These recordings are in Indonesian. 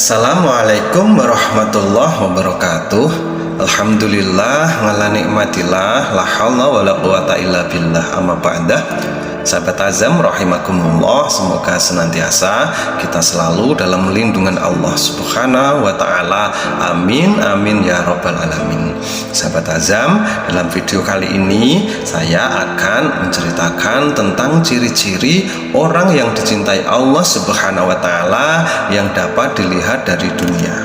Assalamualaikum warahmatullahi wabarakatuh. Alhamdulillah ngala nikmatillah, la haula wala quwata illa billah, amma ba'dah. Sahabat Azam rahimakumullah, semoga senantiasa kita selalu dalam lindungan Allah Subhanahu wa ta'ala. Amin amin ya rabbal alamin. Sahabat Azam, dalam video kali ini saya akan menceritakan tentang ciri-ciri orang yang dicintai Allah Subhanahu wa ta'ala yang dapat dilihat dari dunia.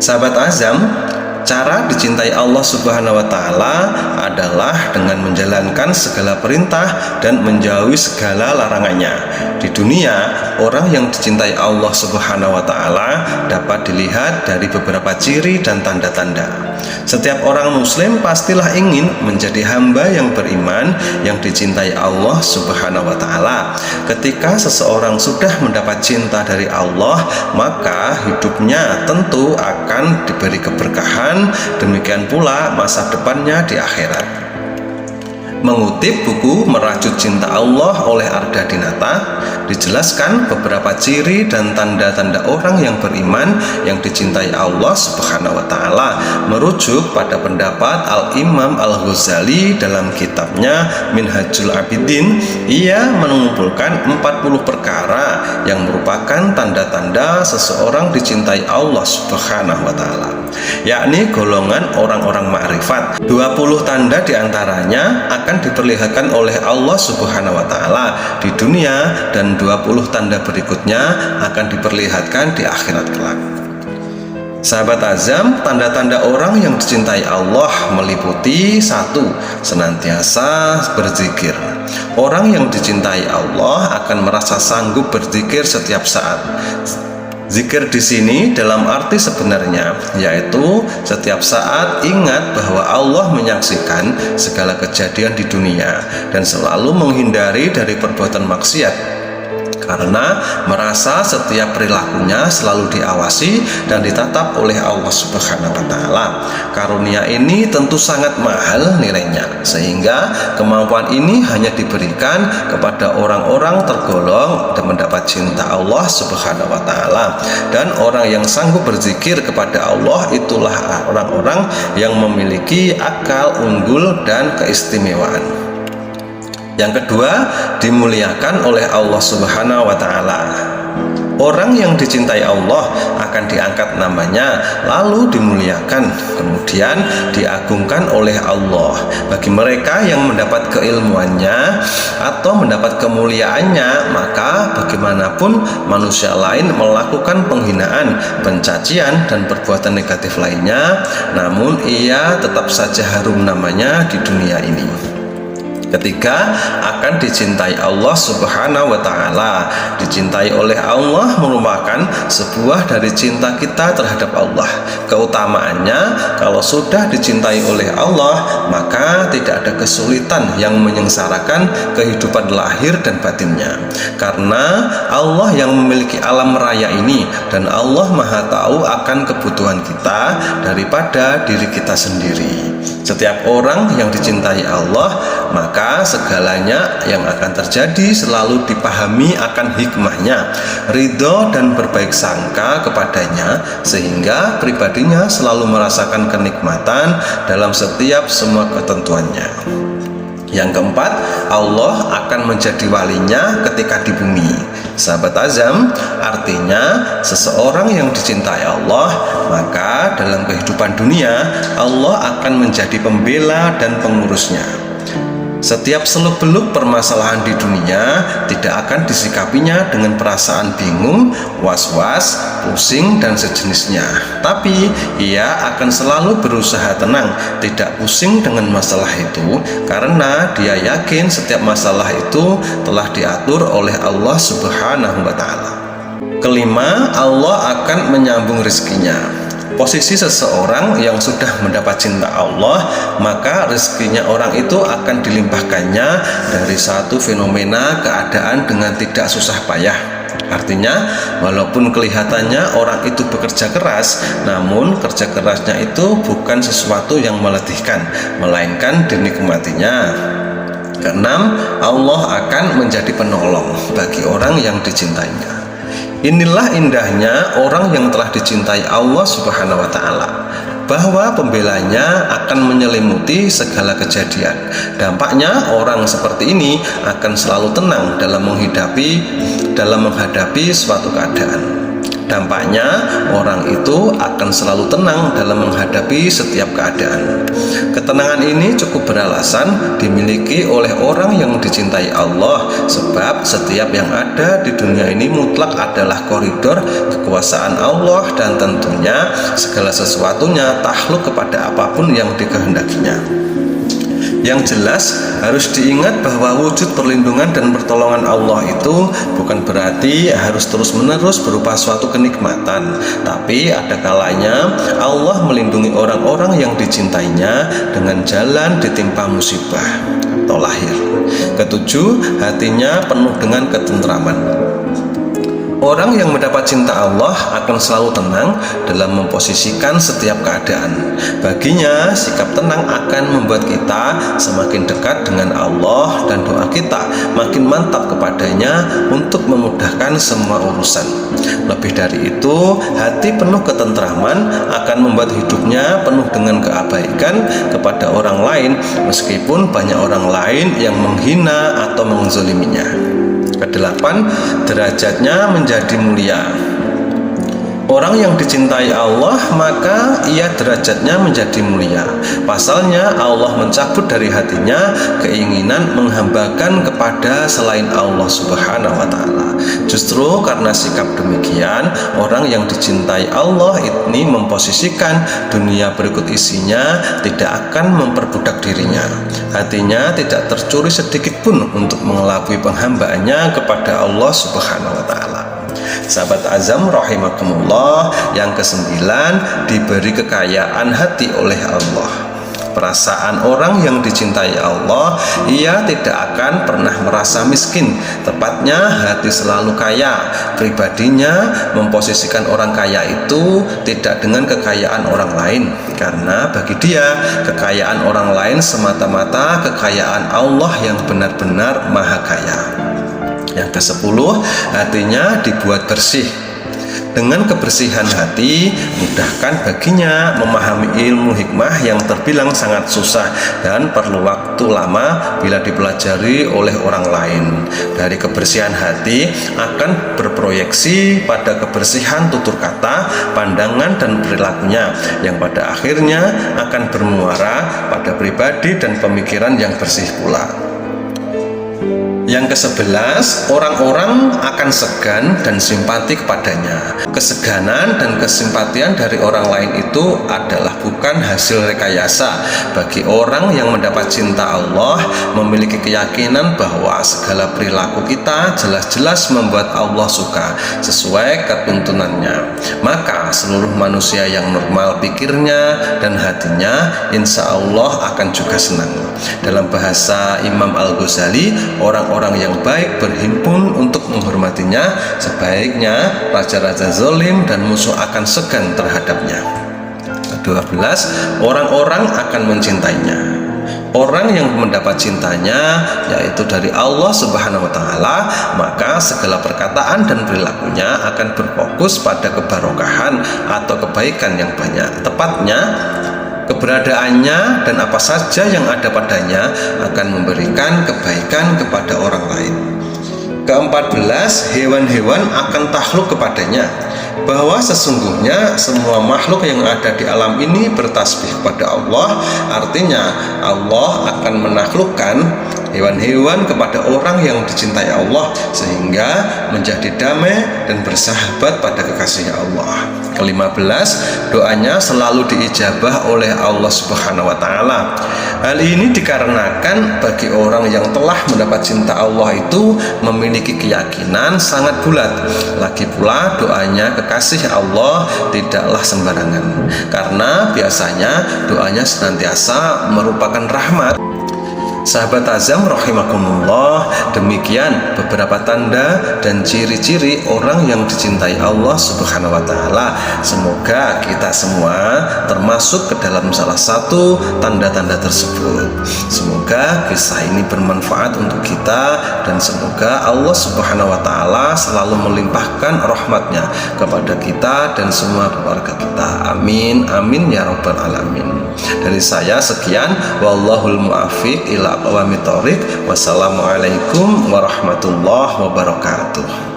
Sahabat Azam, cara dicintai Allah Subhanahu wa ta'ala adalah dengan menjalankan segala perintah dan menjauhi segala larangannya. Di dunia, orang yang dicintai Allah Subhanahu wa ta'ala dapat dilihat dari beberapa ciri dan tanda-tanda. Setiap orang muslim pastilah ingin menjadi hamba yang beriman yang dicintai Allah Subhanahu wa ta'ala. Ketika seseorang sudah mendapat cinta dari Allah, maka hidupnya tentu akan diberi keberkahan, demikian pula masa depannya di akhirat. Mengutip buku Merajut Cinta Allah oleh Arda Dinata, dijelaskan beberapa ciri dan tanda-tanda orang yang beriman yang dicintai Allah Subhanahu wa ta'ala merujuk pada pendapat Al-Imam Al-Ghazali dalam kitabnya Minhajul Abidin. Ia mengumpulkan 40 perkara yang merupakan tanda-tanda seseorang dicintai Allah Subhanahu wa ta'ala, yakni golongan orang-orang ma'rifat. 20 tanda diantaranya akan diperlihatkan oleh Allah Subhanahu wa ta'ala di dunia, dan 20 tanda berikutnya akan diperlihatkan di akhirat kelak. Sahabat Azam, tanda-tanda orang yang dicintai Allah meliputi: 1. Senantiasa berzikir. Orang yang dicintai Allah akan merasa sanggup berzikir setiap saat. Zikir di sini dalam arti sebenarnya, yaitu setiap saat ingat bahwa Allah menyaksikan segala kejadian di dunia dan selalu menghindari dari perbuatan maksiat, karena merasa setiap perilakunya selalu diawasi dan ditatap oleh Allah Subhanahu wa ta'ala. Karunia ini tentu sangat mahal nilainya, sehingga kemampuan ini hanya diberikan kepada orang-orang tergolong dan mendapat cinta Allah Subhanahu wa ta'ala. Dan orang yang sanggup berzikir kepada Allah itulah orang-orang yang memiliki akal unggul dan keistimewaan. Yang kedua, dimuliakan oleh Allah Subhanahu wa ta'ala. Orang yang dicintai Allah akan diangkat namanya, lalu dimuliakan, kemudian diagungkan oleh Allah. Bagi mereka yang mendapat keilmuannya atau mendapat kemuliaannya, maka bagaimanapun manusia lain melakukan penghinaan, pencacian, dan perbuatan negatif lainnya, namun ia tetap saja harum namanya di dunia ini. Ketiga, akan dicintai Allah Subhanahu wa ta'ala. Dicintai oleh Allah merupakan sebuah dari cinta kita terhadap Allah. Keutamaannya, kalau sudah dicintai oleh Allah, maka tidak ada kesulitan yang menyengsarakan kehidupan lahir dan batinnya, karena Allah yang memiliki alam raya ini, dan Allah Maha tahu akan kebutuhan kita daripada diri kita sendiri. Setiap orang yang dicintai Allah, maka segalanya yang akan terjadi selalu dipahami akan hikmahnya, ridho dan berbaik sangka kepadanya, sehingga pribadinya selalu merasakan kenikmatan dalam setiap semua ketentuannya. Yang keempat, Allah akan menjadi walinya ketika di bumi. Sahabat Azam, artinya seseorang yang dicintai Allah, maka dalam kehidupan dunia Allah akan menjadi pembela dan pengurusnya. Setiap seluk-beluk permasalahan di dunia tidak akan disikapinya dengan perasaan bingung, was-was, pusing, dan sejenisnya. Tapi ia akan selalu berusaha tenang, tidak pusing dengan masalah itu, karena dia yakin setiap masalah itu telah diatur oleh Allah Subhanahu wa ta'ala. Kelima, Allah akan menyambung rezekinya. Posisi seseorang yang sudah mendapat cinta Allah, maka rezekinya orang itu akan dilimpahkannya dari satu fenomena keadaan dengan tidak susah payah. Artinya, walaupun kelihatannya orang itu bekerja keras, namun kerja kerasnya itu bukan sesuatu yang meletihkan, melainkan dinikmatinya. Keenam, Allah akan menjadi penolong bagi orang yang dicintainya. Inilah indahnya orang yang telah dicintai Allah Subhanahu wa Ta'ala, bahwa pembelanya akan menyelimuti segala kejadian. Dampaknya orang seperti ini akan selalu tenang dalam menghadapi suatu keadaan. Dampaknya orang itu akan selalu tenang dalam menghadapi setiap keadaan. Ketenangan ini cukup beralasan dimiliki oleh orang yang dicintai Allah, sebab setiap yang ada di dunia ini mutlak adalah koridor kekuasaan Allah, dan tentunya segala sesuatunya takluk kepada apapun yang dikehendakinya. Yang jelas harus diingat bahwa wujud perlindungan dan pertolongan Allah itu bukan berarti harus terus-menerus berupa suatu kenikmatan, tapi ada kalanya Allah melindungi orang-orang yang dicintainya dengan jalan ditimpa musibah atau lahir. Ketujuh, hatinya penuh dengan ketentraman. Orang yang mendapat cinta Allah akan selalu tenang dalam memposisikan setiap keadaan. Baginya, sikap tenang akan membuat kita semakin dekat dengan Allah, dan doa kita makin mantap kepadanya untuk memudahkan semua urusan. Lebih dari itu, hati penuh ketentraman akan membuat hidupnya penuh dengan keabaikan kepada orang lain, meskipun banyak orang lain yang menghina atau menzaliminya. Kedelapan, derajatnya menjadi mulia. Orang yang dicintai Allah, maka ia derajatnya menjadi mulia. Pasalnya Allah mencabut dari hatinya keinginan menghambakan kepada selain Allah Subhanahu wa Ta'ala. Justru karena sikap demikian, orang yang dicintai Allah ini memposisikan dunia berikut isinya tidak akan memperbudak dirinya. Hatinya tidak tercuri sedikit pun untuk mengelabui penghambaannya kepada Allah Subhanahu wa Ta'ala. Sahabat Azam rahimakumullah, yang kesembilan, diberi kekayaan hati oleh Allah. Perasaan orang yang dicintai Allah, ia tidak akan pernah merasa miskin. Tepatnya hati selalu kaya. Pribadinya memposisikan orang kaya itu tidak dengan kekayaan orang lain, karena bagi dia kekayaan orang lain semata-mata kekayaan Allah yang benar-benar maha kaya. Yang ke-10, hatinya dibuat bersih. Dengan kebersihan hati, mudahkan baginya memahami ilmu hikmah yang terbilang sangat susah dan perlu waktu lama bila dipelajari oleh orang lain. Dari kebersihan hati akan berproyeksi pada kebersihan tutur kata, pandangan, dan perilakunya, yang pada akhirnya akan bermuara pada pribadi dan pemikiran yang bersih pula. Yang ke-11, orang-orang akan segan dan simpati kepadanya. Keseganan dan kesimpatian dari orang lain itu adalah bukan hasil rekayasa. Bagi orang yang mendapat cinta Allah, memiliki keyakinan bahwa segala perilaku kita jelas-jelas membuat Allah suka sesuai ketuntunannya. Maka seluruh manusia yang normal pikirnya dan hatinya, insya Allah akan juga senang. Dalam bahasa Imam Al-Ghazali, orang-orang yang baik berhimpun untuk menghormatinya, sebaiknya raja-raja zalim dan musuh akan segan terhadapnya. 12, orang-orang akan mencintainya. Orang yang mendapat cintanya, yaitu dari Allah Subhanahu wa Ta'ala, maka segala perkataan dan perilakunya akan berfokus pada kebarokahan atau kebaikan yang banyak. Tepatnya, keberadaannya dan apa saja yang ada padanya akan memberikan kebaikan kepada orang lain. Ke-14, hewan-hewan akan takluk kepadanya, bahwa sesungguhnya semua makhluk yang ada di alam ini bertasbih kepada Allah. Artinya Allah akan menaklukkan hewan-hewan kepada orang yang dicintai Allah, sehingga menjadi damai dan bersahabat pada kekasih Allah. Ke-15, doanya selalu diijabah oleh Allah Subhanahu wa Ta'ala. Hal ini dikarenakan bagi orang yang telah mendapat cinta Allah itu memiliki keyakinan sangat bulat. Lagi pula doanya kekasih Allah tidaklah sembarangan, karena biasanya doanya senantiasa merupakan rahmat. Sahabat Azam rahimakumullah, demikian beberapa tanda dan ciri-ciri orang yang dicintai Allah Subhanahu wa taala. Semoga kita semua termasuk ke dalam salah satu tanda-tanda tersebut. Semoga kisah ini bermanfaat untuk kita dan semoga Allah Subhanahu wa taala selalu melimpahkan rahmatnya kepada kita dan semua keluarga kita. Amin amin ya rabbal alamin. Dari saya sekian, wallahul muwaffiq ila aqwamit thoriq. Wassalamualaikum warahmatullahi wabarakatuh.